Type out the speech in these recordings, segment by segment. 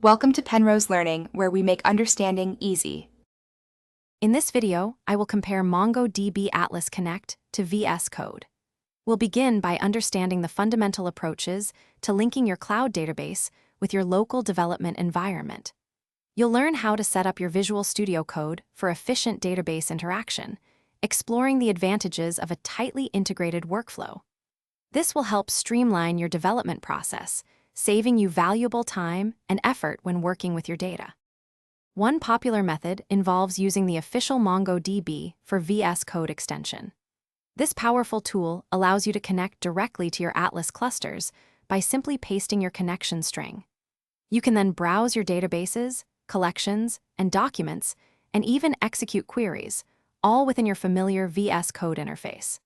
Welcome to Penrose Learning, where we make understanding easy. In this video, I will compare MongoDB Atlas Connect to VS Code. We'll begin by understanding the fundamental approaches to linking your cloud database with your local development environment. You'll learn how to set up your Visual Studio Code for efficient database interaction, exploring the advantages of a tightly integrated workflow. This will help streamline your development process, saving you valuable time and effort when working with your data. One popular method involves using the official MongoDB for VS Code extension. This powerful tool allows you to connect directly to your Atlas clusters by simply pasting your connection string. You can then browse your databases, collections, and documents, and even execute queries, all within your familiar VS Code interface.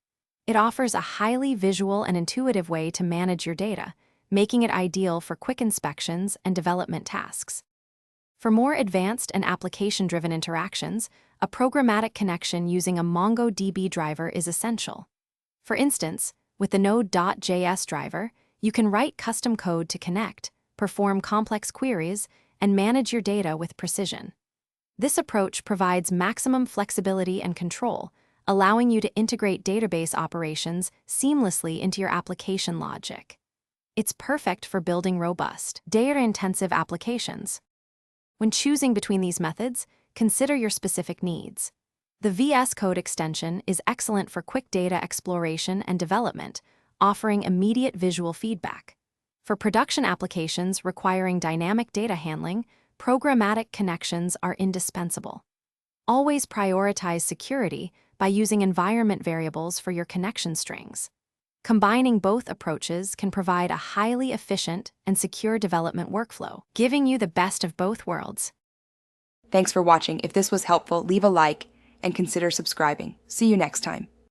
It offers a highly visual and intuitive way to manage your data, making it ideal for quick inspections and development tasks. For more advanced and application-driven interactions, a programmatic connection using a MongoDB driver is essential. For instance, with the Node.js driver, you can write custom code to connect, perform complex queries, and manage your data with precision. This approach provides maximum flexibility and control, allowing you to integrate database operations seamlessly into your application logic. It's perfect for building robust, data-intensive applications. When choosing between these methods, consider your specific needs. The VS Code extension is excellent for quick data exploration and development, offering immediate visual feedback. For production applications requiring dynamic data handling, programmatic connections are indispensable. Always prioritize security by using environment variables for your connection strings. Combining both approaches can provide a highly efficient and secure development workflow, giving you the best of both worlds. Thanks for watching. If this was helpful, leave a like and consider subscribing. See you next time.